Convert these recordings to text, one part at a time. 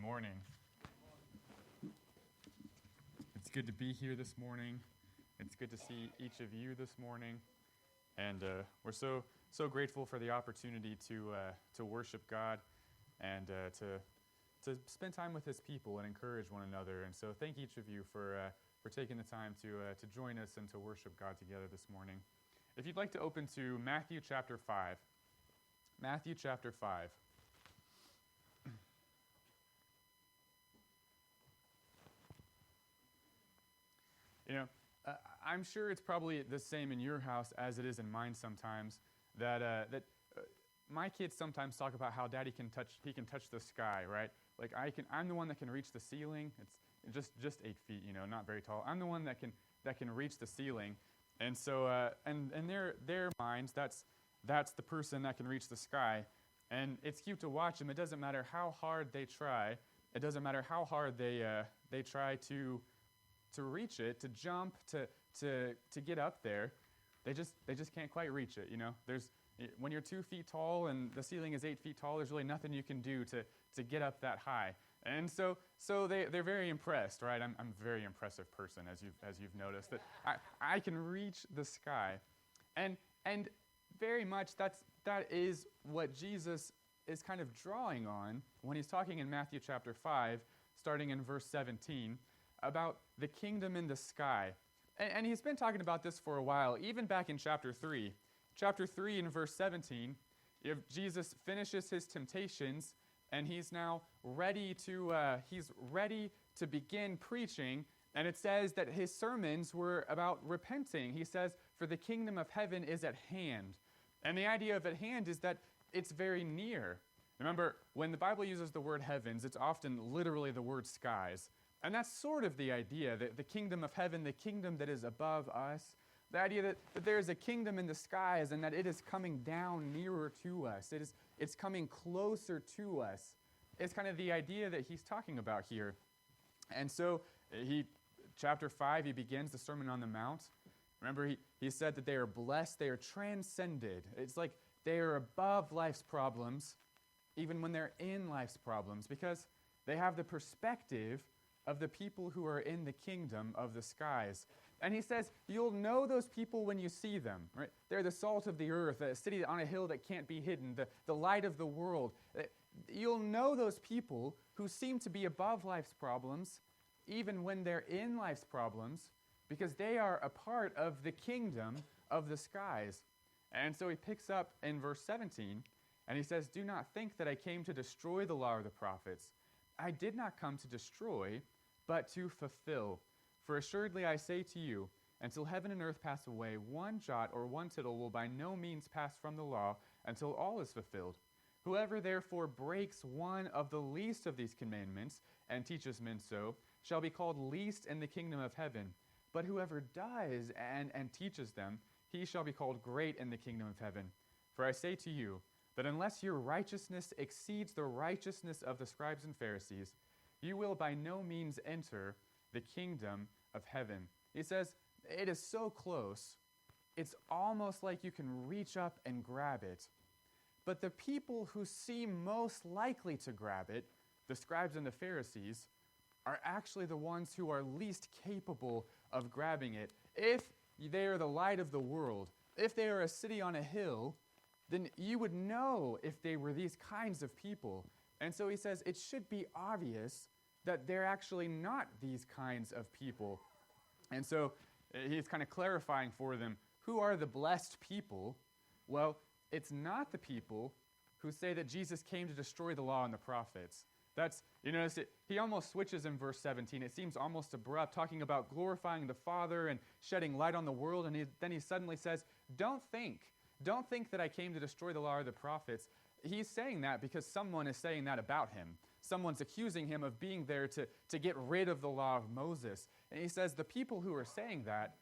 morning. It's good to be here this morning. It's good to see each of you this morning. And we're so grateful for the opportunity to worship God and to spend time with His people and encourage one another. And so thank each of you for taking the time to join us and to worship God together this morning. If you'd like to open to Matthew chapter 5. Matthew chapter 5. You know, I'm sure it's probably the same in your house as it is in mine sometimes, that my kids sometimes talk about how Daddy can touch the sky, right? Like I'm the one that can reach the ceiling. It's just 8 feet, not very tall. I'm the one that can reach the ceiling. And so and their minds, that's the person that can reach the sky. And it's cute to watch them. It doesn't matter how hard they try. It doesn't matter how hard they try to reach it, to jump, to get up there. They just can't quite reach it. When you're 2 feet tall and the ceiling is 8 feet tall, there's really nothing you can do to get up that high. And so they're very impressed, right? I'm a very impressive person, as you've noticed, that I can reach the sky, and very much that is what Jesus is kind of drawing on when he's talking in Matthew chapter 5, starting in verse 17, about the kingdom in the sky. And he's been talking about this for a while, even back in chapter 3. Chapter 3 in verse 17, if Jesus finishes his temptations, and he's now ready to begin preaching, and it says that his sermons were about repenting. He says, "For the kingdom of heaven is at hand." And the idea of at hand is that it's very near. Remember, when the Bible uses the word heavens, it's often literally the word skies. And that's sort of the idea, that the kingdom of heaven, the kingdom that is above us, the idea that there is a kingdom in the skies and that it is coming down nearer to us. It's coming closer to us. It's kind of the idea that he's talking about here. And so chapter 5, he begins the Sermon on the Mount. Remember, he said that they are blessed, they are transcended. It's like they are above life's problems, even when they're in life's problems, because they have the perspective of the people who are in the kingdom of the skies. And he says, you'll know those people when you see them, right? They're the salt of the earth, a city on a hill that can't be hidden, the light of the world. You'll know those people who seem to be above life's problems, even when they're in life's problems, because they are a part of the kingdom of the skies. And so he picks up in verse 17, and he says, "Do not think that I came to destroy the law or the prophets. I did not come to destroy, but to fulfill. For assuredly I say to you, until heaven and earth pass away, one jot or one tittle will by no means pass from the law until all is fulfilled. Whoever therefore breaks one of the least of these commandments and teaches men so shall be called least in the kingdom of heaven. But whoever does and teaches them, he shall be called great in the kingdom of heaven. For I say to you that unless your righteousness exceeds the righteousness of the scribes and Pharisees, you will by no means enter the kingdom of heaven." He says, it is so close, it's almost like you can reach up and grab it. But the people who seem most likely to grab it, the scribes and the Pharisees, are actually the ones who are least capable of grabbing it. If they are the light of the world, if they are a city on a hill, then you would know if they were these kinds of people. And so he says it should be obvious that they're actually not these kinds of people. And so he's kind of clarifying for them, who are the blessed people? Well, it's not the people who say that Jesus came to destroy the law and the prophets. He almost switches in verse 17. It seems almost abrupt, talking about glorifying the Father and shedding light on the world. And then he suddenly says, don't think that I came to destroy the law or the prophets. He's saying that because someone is saying that about him. Someone's accusing him of being there to get rid of the law of Moses. And he says the people who are saying that,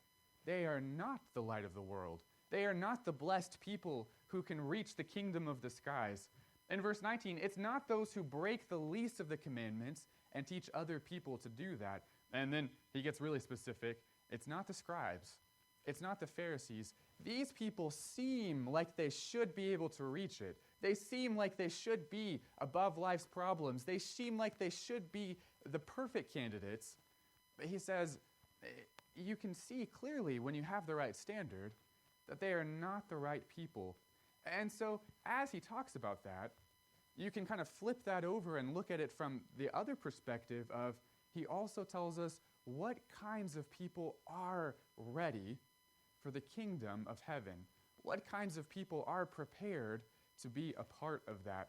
they are not the light of the world. They are not the blessed people who can reach the kingdom of the skies. In verse 19, it's not those who break the least of the commandments and teach other people to do that. And then he gets really specific. It's not the scribes. It's not the Pharisees. These people seem like they should be able to reach it. They seem like they should be above life's problems. They seem like they should be the perfect candidates. But he says, you can see clearly when you have the right standard that they are not the right people. And so as he talks about that, you can kind of flip that over and look at it from the other perspective of he also tells us what kinds of people are ready for the kingdom of heaven. What kinds of people are prepared to be a part of that?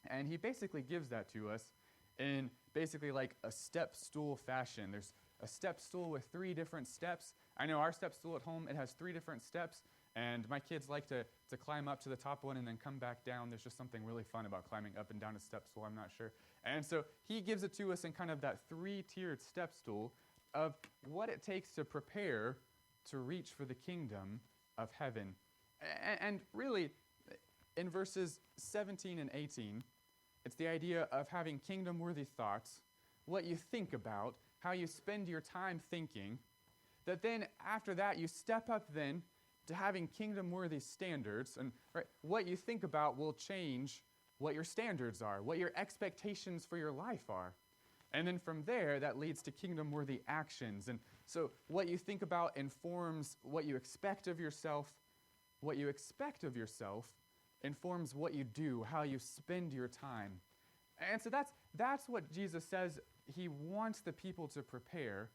And he basically gives that to us in basically like a step stool fashion. There's a step stool with 3 different steps. I know our step stool at home, it has 3 different steps, and my kids like to climb up to the top one and then come back down. There's just something really fun about climbing up and down a step stool, I'm not sure. And so he gives it to us in kind of that 3-tiered step stool of what it takes to prepare to reach for the kingdom of heaven. And really, in verses 17 and 18, it's the idea of having kingdom-worthy thoughts, what you think about, how you spend your time thinking, that then after that you step up then to having kingdom-worthy standards, and right, what you think about will change what your standards are, what your expectations for your life are. And then from there, that leads to kingdom-worthy actions. And so what you think about informs what you expect of yourself. What you expect of yourself informs what you do, how you spend your time. And so that's what Jesus says he wants the people to prepare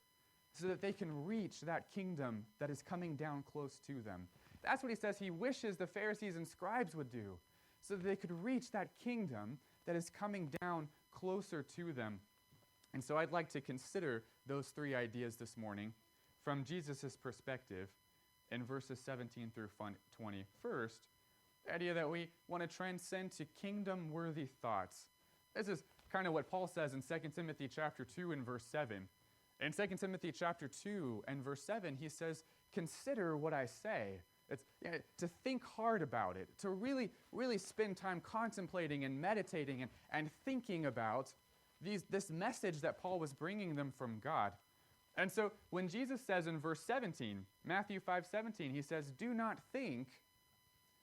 so that they can reach that kingdom that is coming down close to them. That's what he says he wishes the Pharisees and scribes would do, so that they could reach that kingdom that is coming down closer to them. And so I'd like to consider those 3 ideas this morning from Jesus' perspective in verses 17 through 20. First, the idea that we want to transcend to kingdom-worthy thoughts. This is kind of what Paul says in 2 Timothy chapter 2 and verse 7. In 2 Timothy chapter 2 and verse 7, he says, consider what I say. It's to think hard about it, to really, really spend time contemplating and meditating and thinking about this message that Paul was bringing them from God. And so when Jesus says in verse 17, Matthew 5:17, he says, do not think,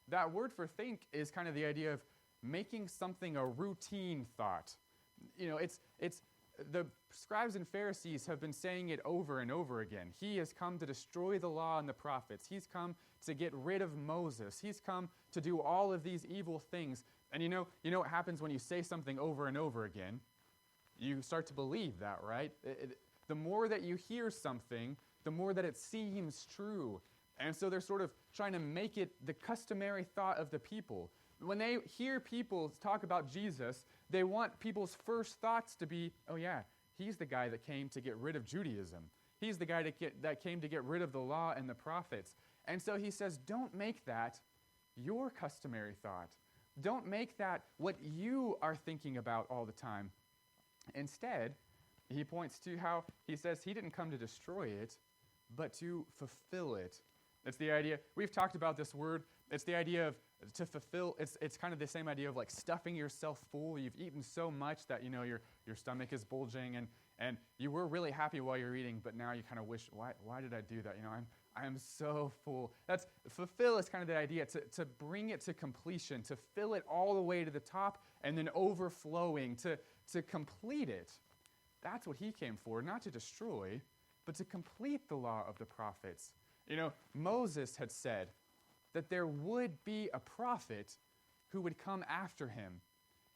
that word for think is kind of the idea of making something a routine thought. It's the scribes and Pharisees have been saying it over and over again. He has come to destroy the law and the prophets. He's come to get rid of Moses. He's come to do all of these evil things. And you know what happens when you say something over and over again? You start to believe that, right? The more that you hear something, the more that it seems true. And so they're sort of trying to make it the customary thought of the people. When they hear people talk about Jesus, they want people's first thoughts to be, oh yeah, he's the guy that came to get rid of Judaism. He's the guy that came to get rid of the law and the prophets. And so he says, don't make that your customary thought. Don't make that what you are thinking about all the time. Instead, he points to how he says he didn't come to destroy it, but to fulfill it. It's the idea, we've talked about this word, it's the idea of to fulfill, it's kind of the same idea of like stuffing yourself full. You've eaten so much that your stomach is bulging and you were really happy while you're eating, but now you kind of wish, why did I do that? I'm so full. That's fulfill is kind of the idea, to bring it to completion, to fill it all the way to the top and then overflowing, to complete it. That's what he came for, not to destroy, but to complete the law of the prophets. Moses had said that there would be a prophet who would come after him,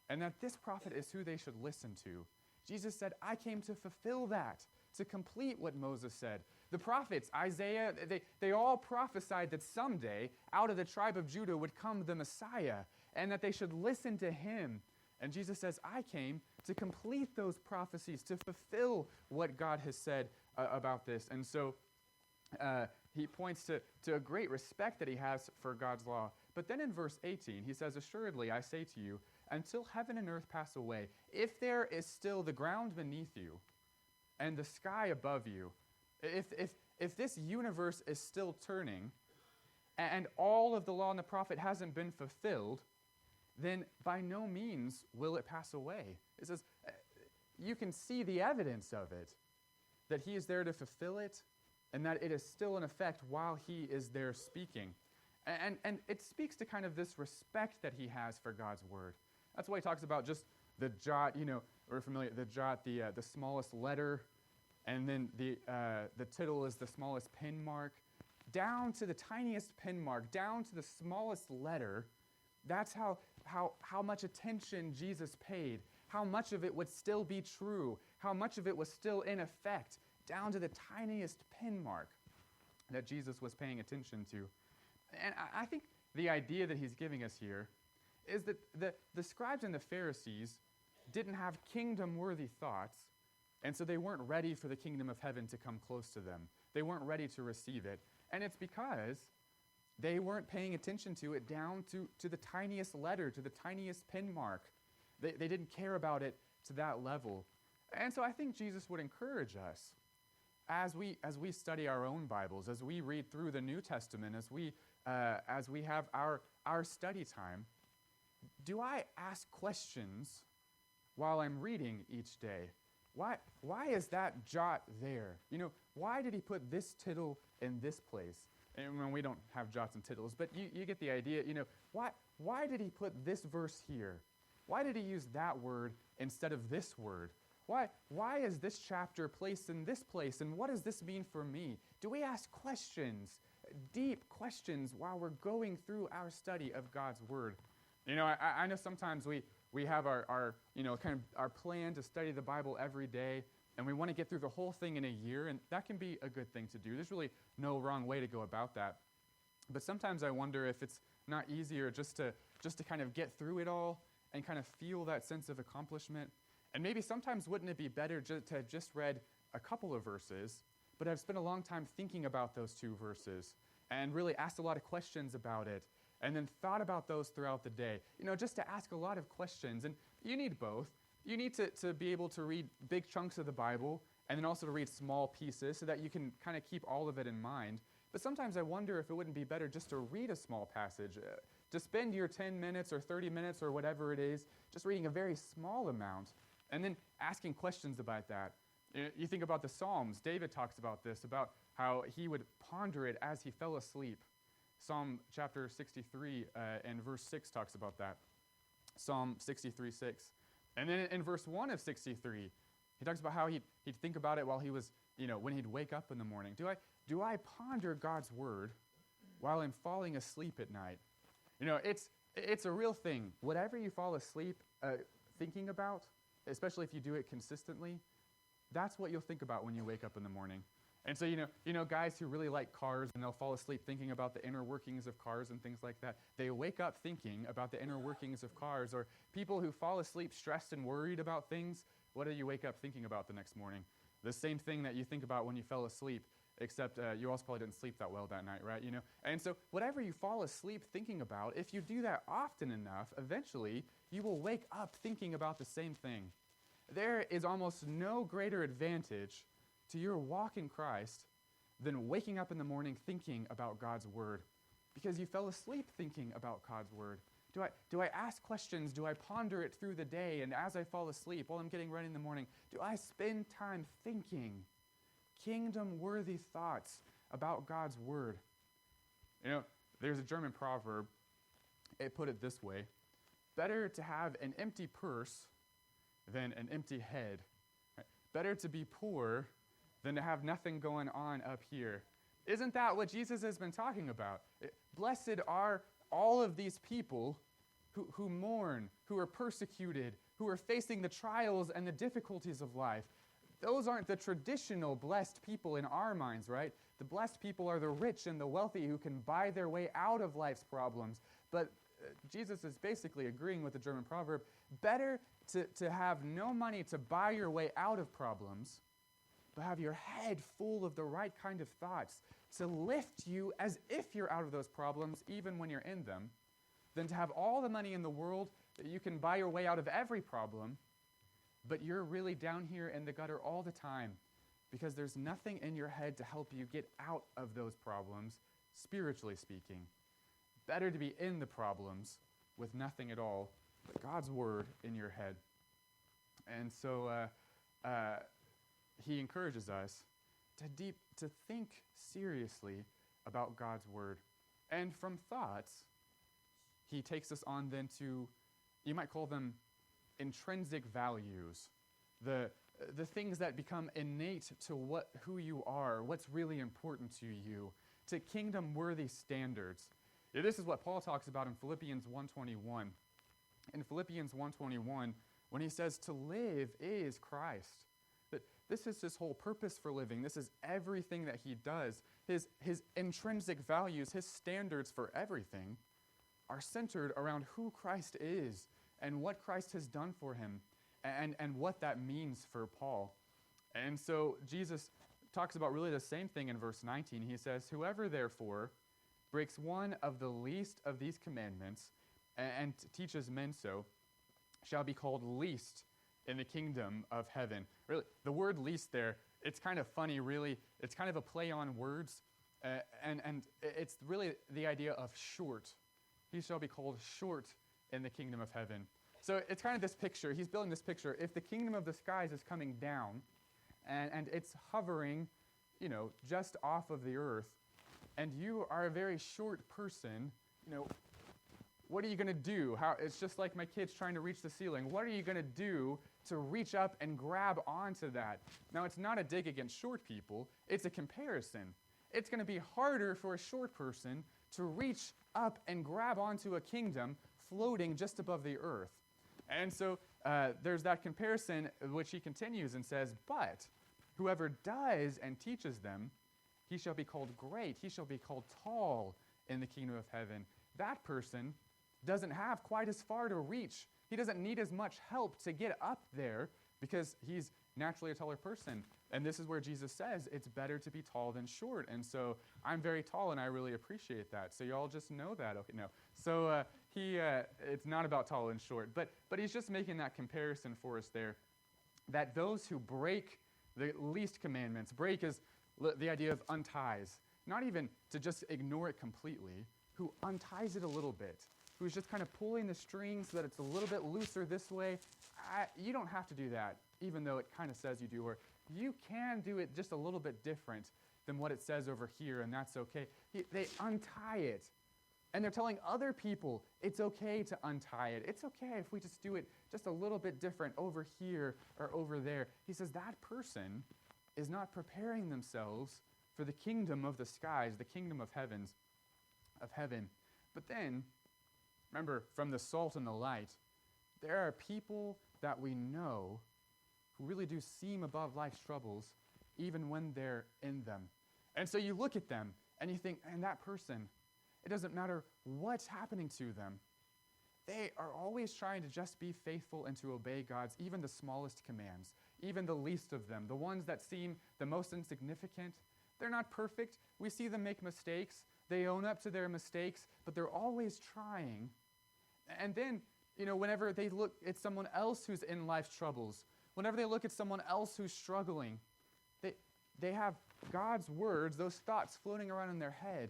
and that this prophet is who they should listen to. Jesus said, I came to fulfill that, to complete what Moses said. The prophets, Isaiah, they all prophesied that someday out of the tribe of Judah would come the Messiah, and that they should listen to him. And Jesus says, I came to complete those prophecies, to fulfill what God has said about this. And so he points to a great respect that he has for God's law. But then in verse 18, he says, assuredly, I say to you, until heaven and earth pass away, if there is still the ground beneath you and the sky above you, if this universe is still turning and all of the law and the prophet hasn't been fulfilled, then by no means will it pass away. It says, you can see the evidence of it, that he is there to fulfill it, and that it is still in effect while he is there speaking. And it speaks to kind of this respect that he has for God's word. That's why he talks about just the jot, we're familiar, the jot, the smallest letter, and then the tittle is the smallest pen mark, down to the tiniest pen mark, down to the smallest letter. That's how much attention Jesus paid, how much of it would still be true, how much of it was still in effect, down to the tiniest pen mark that Jesus was paying attention to. And I think the idea that he's giving us here is that the scribes and the Pharisees didn't have kingdom-worthy thoughts, and so they weren't ready for the kingdom of heaven to come close to them. They weren't ready to receive it. And it's because they weren't paying attention to it down to the tiniest letter, to the tiniest pen mark. They didn't care about it to that level. And so I think Jesus would encourage us as we study our own Bibles, as we read through the New Testament, as we have our study time. Do I ask questions while I'm reading each day? Why is that jot there? Why did he put this tittle in this place? And we don't have jots and tittles, but you get the idea. Why did he put this verse here? Why did he use that word instead of this word? Why is this chapter placed in this place, and what does this mean for me? Do we ask questions, deep questions, while we're going through our study of God's word? I know sometimes we have our kind of our plan to study the Bible every day, and we want to get through the whole thing in a year, and that can be a good thing to do. There's really no wrong way to go about that. But sometimes I wonder if it's not easier just to kind of get through it all and kind of feel that sense of accomplishment. And maybe sometimes wouldn't it be better to have just read a couple of verses, but have spent a long time thinking about those two verses and really asked a lot of questions about it, and then thought about those throughout the day, just to ask a lot of questions. And you need both. You need to be able to read big chunks of the Bible and then also to read small pieces so that you can kind of keep all of it in mind. But sometimes I wonder if it wouldn't be better just to read a small passage, to spend your 10 minutes or 30 minutes or whatever it is, just reading a very small amount and then asking questions about that. You think about the Psalms. David talks about this, about how he would ponder it as he fell asleep. Psalm chapter 63 and verse 6 talks about that. Psalm 63, 6. And then in verse 1 of 63, he talks about how he'd think about it while he was, when he'd wake up in the morning. Do I ponder God's word while I'm falling asleep at night? It's a real thing. Whatever you fall asleep thinking about, especially if you do it consistently, that's what you'll think about when you wake up in the morning. And so, guys who really like cars and they'll fall asleep thinking about the inner workings of cars and things like that, they wake up thinking about the inner workings of cars. Or people who fall asleep stressed and worried about things, what do you wake up thinking about the next morning? The same thing that you think about when you fell asleep, except you also probably didn't sleep that well that night, right? And so whatever you fall asleep thinking about, if you do that often enough, eventually you will wake up thinking about the same thing. There is almost no greater advantage to your walk in Christ than waking up in the morning thinking about God's word, because you fell asleep thinking about God's word. Do I ask questions? Do I ponder it through the day? And as I fall asleep, while I'm getting ready in the morning, do I spend time thinking kingdom-worthy thoughts about God's word? There's a German proverb. It put it this way: better to have an empty purse than an empty head. Right? Better to be poor than to have nothing going on up here. Isn't that what Jesus has been talking about? Blessed are all of these people who mourn, who are persecuted, who are facing the trials and the difficulties of life. Those aren't the traditional blessed people in our minds, right? The blessed people are the rich and the wealthy who can buy their way out of life's problems. But Jesus is basically agreeing with the German proverb: better to have no money to buy your way out of problems, but have your head full of the right kind of thoughts to lift you as if you're out of those problems even when you're in them, than to have all the money in the world that you can buy your way out of every problem, but you're really down here in the gutter all the time because there's nothing in your head to help you get out of those problems, spiritually speaking. Better to be in the problems with nothing at all but God's word in your head. And so he encourages us to think seriously about God's word. And from thoughts, he takes us on then to, you might call them intrinsic values, the things that become innate to who you are, what's really important to you, to kingdom-worthy standards. Yeah, this is what Paul talks about in Philippians 1:21. In Philippians 1:21, when he says to live is Christ, that this is his whole purpose for living. This is everything that he does. His intrinsic values, his standards for everything are centered around who Christ is and what Christ has done for him and what that means for Paul. And so Jesus talks about really the same thing in verse 19. He says, whoever therefore breaks one of the least of these commandments and teaches men so shall be called least in the kingdom of heaven. Really, the word least there, it's kind of funny, really. It's kind of a play on words, and it's really the idea of short. He shall be called short in the kingdom of heaven. So it's kind of this picture. He's building this picture. If the kingdom of the skies is coming down, and it's hovering, just off of the earth, and you are a very short person, what are you going to do? It's just like my kids trying to reach the ceiling. What are you going to do to reach up and grab onto that? Now, it's not a dig against short people. It's a comparison. It's going to be harder for a short person to reach up and grab onto a kingdom floating just above the earth. And so there's that comparison, which he continues and says, but whoever does and teaches them, he shall be called great. He shall be called tall in the kingdom of heaven. That person doesn't have quite as far to reach. He doesn't need as much help to get up there because he's naturally a taller person. And this is where Jesus says it's better to be tall than short. And so I'm very tall, and I really appreciate that. So y'all just know that. Okay, no. So it's not about tall and short. But he's just making that comparison for us there, that those who break the least commandments, break is the idea of unties, not even to just ignore it completely, who unties it a little bit, who's just kind of pulling the string so that it's a little bit looser this way. You don't have to do that, even though it kind of says you do, or you can do it just a little bit different than what it says over here, and that's okay. They untie it, and they're telling other people it's okay to untie it. It's okay if we just do it just a little bit different over here or over there. He says that person is not preparing themselves for the kingdom of the skies, the kingdom of heaven. But then, remember, from the salt and the light, there are people that we know who really do seem above life's troubles, even when they're in them. And so you look at them, and you think, and that person, it doesn't matter what's happening to them. They are always trying to just be faithful and to obey God's, even the smallest commands, even the least of them, the ones that seem the most insignificant. They're not perfect. We see them make mistakes. They own up to their mistakes, but they're always trying. And then, whenever they look at someone else who's in life's troubles, whenever they look at someone else who's struggling, they have God's words, those thoughts floating around in their head,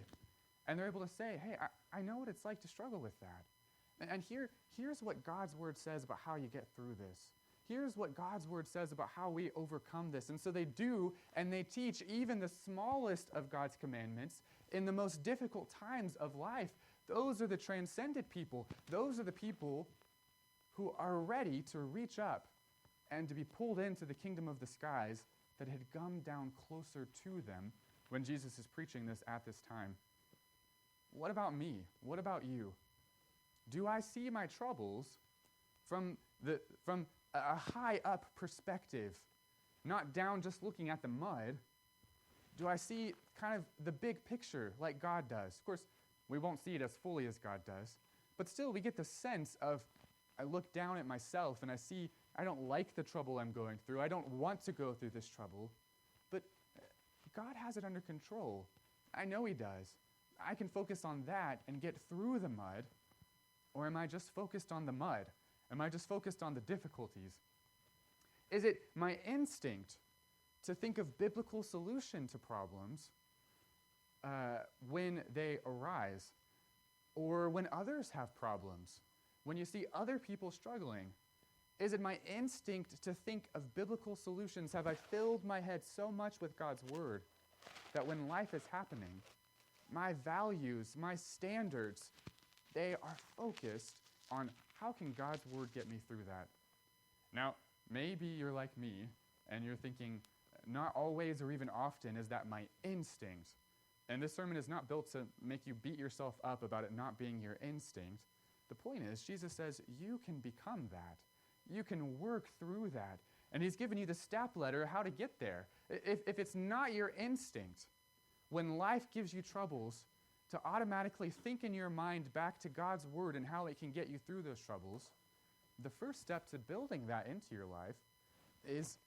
and they're able to say, hey, I know what it's like to struggle with that. And here's what God's word says about how you get through this. Here's what God's word says about how we overcome this. And so they do, and they teach even the smallest of God's commandments in the most difficult times of life. Those are the transcended people. Those are the people who are ready to reach up and to be pulled into the kingdom of the skies that had come down closer to them when Jesus is preaching this at this time. What about me? What about you? Do I see my troubles from a high up perspective, not down just looking at the mud? Do I see kind of the big picture like God does? Of course, we won't see it as fully as God does, but still we get the sense of, I look down at myself and I see I don't like the trouble I'm going through. I don't want to go through this trouble, but God has it under control. I know he does. I can focus on that and get through the mud, or am I just focused on the mud? Am I just focused on the difficulties? Is it my instinct to think of biblical solution to problems when they arise, or when others have problems, when you see other people struggling? Is it my instinct to think of biblical solutions? Have I filled my head so much with God's word that when life is happening, my values, my standards, they are focused on how can God's word get me through that. Now, maybe you're like me, and you're thinking, not always or even often is that my instinct. And this sermon is not built to make you beat yourself up about it not being your instinct. The point is, Jesus says you can become that. You can work through that. And he's given you the step ladder how to get there. If it's not your instinct, when life gives you troubles, to automatically think in your mind back to God's word and how it can get you through those troubles, the first step to building that into your life is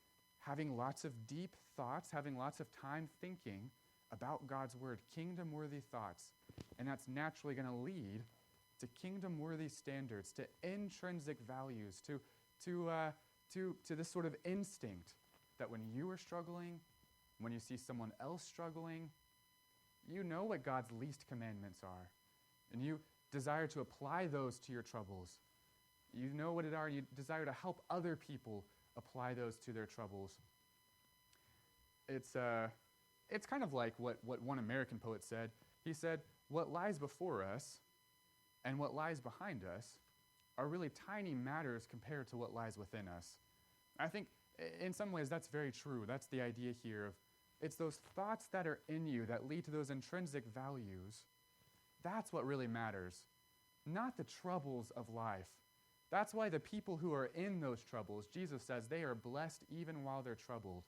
having lots of deep thoughts, having lots of time thinking about God's word, kingdom-worthy thoughts. And that's naturally going to lead to kingdom-worthy standards, to intrinsic values, to this sort of instinct that when you are struggling, when you see someone else struggling, you know what God's least commandments are, and you desire to apply those to your troubles. You know what it are, and you desire to help other people apply those to their troubles. It's kind of like what one American poet said. He said, what lies before us and what lies behind us are really tiny matters compared to what lies within us. I think in some ways that's very true. That's the idea here of it's those thoughts that are in you that lead to those intrinsic values. That's what really matters, not the troubles of life. That's why the people who are in those troubles, Jesus says, they are blessed even while they're troubled,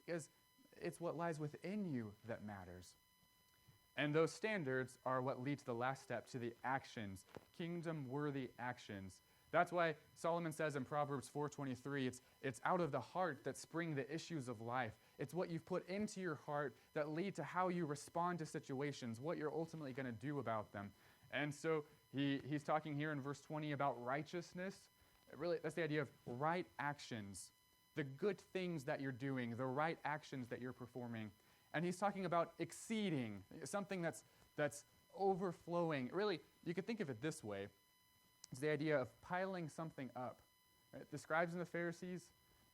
because it's what lies within you that matters. And those standards are what lead to the last step, to the actions, kingdom-worthy actions. That's why Solomon says in Proverbs 4:23, it's out of the heart that spring the issues of life. It's what you've put into your heart that lead to how you respond to situations, what you're ultimately going to do about them. And so he's talking here in verse 20 about righteousness. Really, that's the idea of right actions, the good things that you're doing, the right actions that you're performing. And he's talking about exceeding, something that's overflowing. Really, you could think of it this way. It's the idea of piling something up. Right? The scribes and the Pharisees,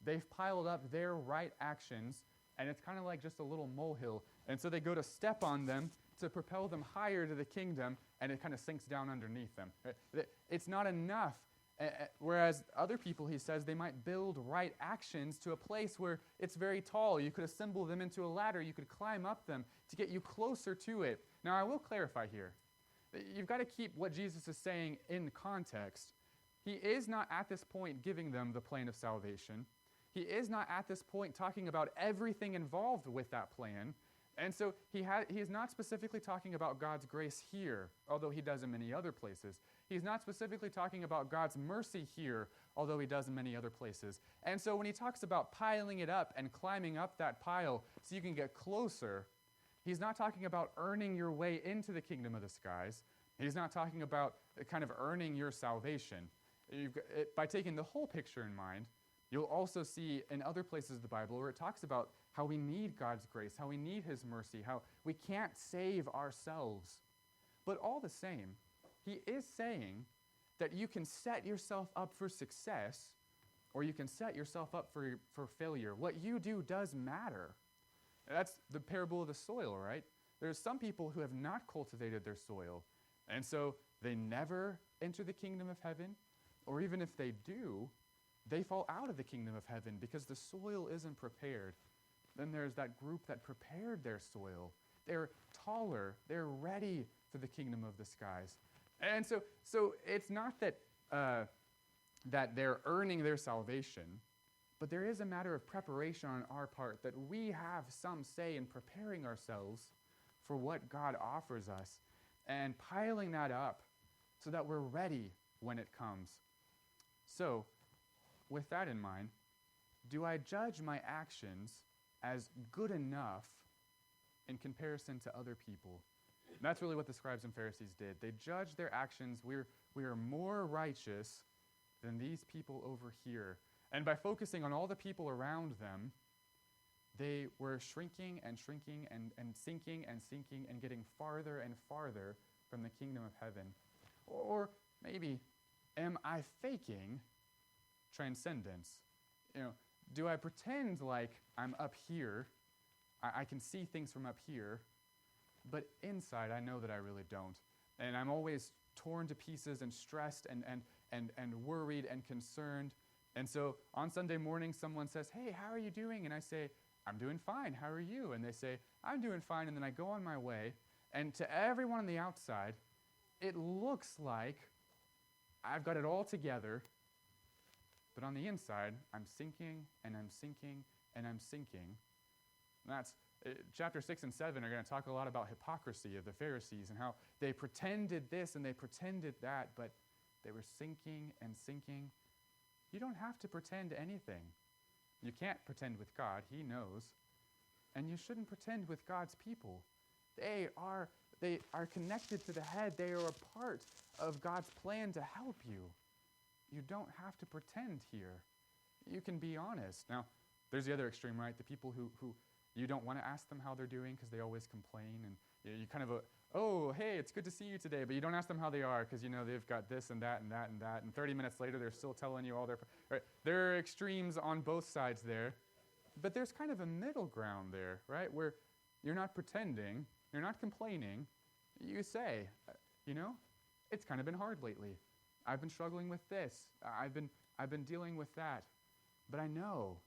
they've piled up their right actions, and it's kind of like just a little molehill. And so they go to step on them to propel them higher to the kingdom, and it kind of sinks down underneath them. Right? It's not enough. Whereas other people, he says, they might build right actions to a place where it's very tall. You could assemble them into a ladder. You could climb up them to get you closer to it. Now, I will clarify here. You've got to keep what Jesus is saying in context. He is not at this point giving them the plan of salvation. He is not at this point talking about everything involved with that plan. And so he is not specifically talking about God's grace here, although he does in many other places. He's not specifically talking about God's mercy here, although he does in many other places. And so when he talks about piling it up and climbing up that pile so you can get closer, he's not talking about earning your way into the kingdom of the skies. He's not talking about kind of earning your salvation. By taking the whole picture in mind, you'll also see in other places of the Bible where it talks about how we need God's grace, how we need his mercy, how we can't save ourselves. But all the same, he is saying that you can set yourself up for success or you can set yourself up for failure. What you do does matter. That's the parable of the soil, right? There's some people who have not cultivated their soil, and so they never enter the kingdom of heaven, or even if they do, they fall out of the kingdom of heaven because the soil isn't prepared. Then there's that group that prepared their soil. They're taller. They're ready for the kingdom of the skies. And so it's not that they're earning their salvation, but there is a matter of preparation on our part that we have some say in preparing ourselves for what God offers us and piling that up so that we're ready when it comes. So, with that in mind, do I judge my actions as good enough in comparison to other people? And that's really what the scribes and Pharisees did. They judged their actions. We are more righteous than these people over here. And by focusing on all the people around them, they were shrinking and sinking and getting farther and farther from the kingdom of heaven. Or maybe, am I faking transcendence? Do I pretend like I'm up here, I can see things from up here, but inside I know that I really don't. And I'm always torn to pieces and stressed and worried and concerned. And so on Sunday morning, someone says, "Hey, how are you doing?" And I say, "I'm doing fine. How are you?" And they say, "I'm doing fine." And then I go on my way. And to everyone on the outside, it looks like I've got it all together. But on the inside, I'm sinking and I'm sinking and I'm sinking. And that's chapter 6 and 7 are going to talk a lot about hypocrisy of the Pharisees and how they pretended this and they pretended that, but they were sinking and sinking. You don't have to pretend anything. You can't pretend with God. He knows. And you shouldn't pretend with God's people. They are connected to the head. They are a part of God's plan to help you. You don't have to pretend here. You can be honest. Now, there's the other extreme, right? The people who you don't want to ask them how they're doing because they always complain. And you kind of, "Oh, hey, it's good to see you today." But you don't ask them how they are because, they've got this and that and that and that. And 30 minutes later, they're still telling you all their... Right? There are extremes on both sides there. But there's kind of a middle ground there, right? Where you're not pretending, you're not complaining. You say, "It's kind of been hard lately. I've been struggling with this. I've been dealing with that. But I know,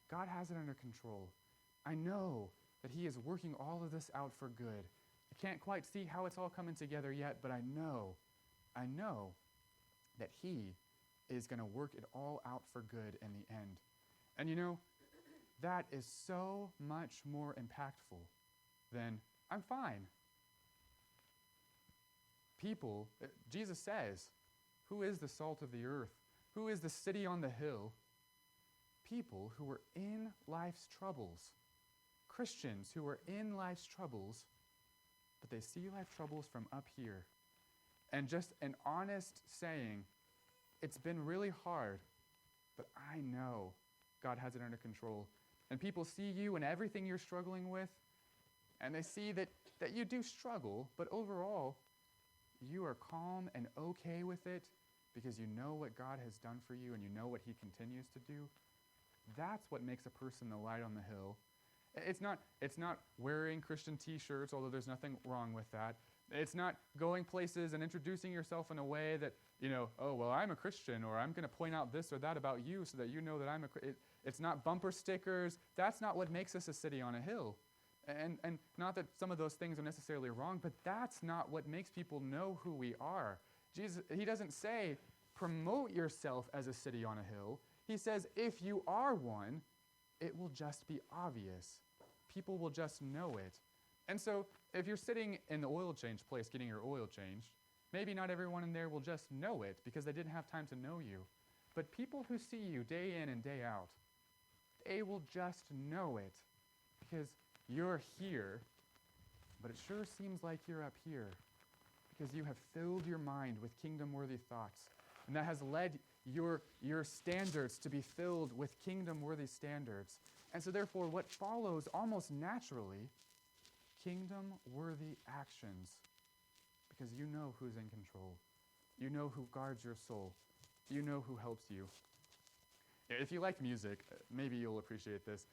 God has it under control. I know that He is working all of this out for good. I can't quite see how it's all coming together yet, but I know that He is going to work it all out for good in the end." And that is so much more impactful than, "I'm fine." People, Jesus says, who is the salt of the earth? Who is the city on the hill? People who are in life's troubles. Christians who are in life's troubles, but they see life's troubles from up here. And just an honest saying, "It's been really hard, but I know God has it under control." And people see you and everything you're struggling with, and they see that you do struggle, but overall, you are calm and okay with it because you know what God has done for you and you know what He continues to do. That's what makes a person the light on the hill. It's not wearing Christian t-shirts, although there's nothing wrong with that. It's not going places and introducing yourself in a way that, "Oh, well, I'm a Christian," or "I'm going to point out this or that about you so that you know that I'm a Christian." It's not bumper stickers. That's not what makes us a city on a hill. And not that some of those things are necessarily wrong, but that's not what makes people know who we are. Jesus, He doesn't say, "Promote yourself as a city on a hill." He says, if you are one, it will just be obvious. People will just know it. And so if you're sitting in the oil change place getting your oil changed, maybe not everyone in there will just know it because they didn't have time to know you. But people who see you day in and day out, they will just know it because you're here, but it sure seems like you're up here because you have filled your mind with kingdom-worthy thoughts. And that has led your standards to be filled with kingdom-worthy standards. And so therefore, what follows almost naturally, kingdom-worthy actions, because you know who's in control. You know who guards your soul. You know who helps you. If you like music, maybe you'll appreciate this.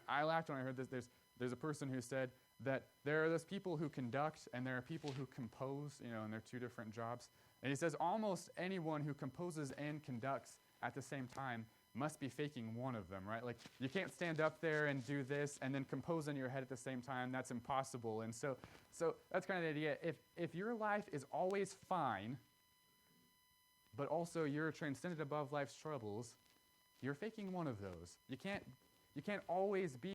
I laughed when I heard this. There's a person who said that there are those people who conduct and there are people who compose, and they're two different jobs. And he says almost anyone who composes and conducts at the same time must be faking one of them, right? Like, you can't stand up there and do this and then compose in your head at the same time. That's impossible. And so that's kind of the idea. If your life is always fine, but also you're transcended above life's troubles, you're faking one of those. You can't always be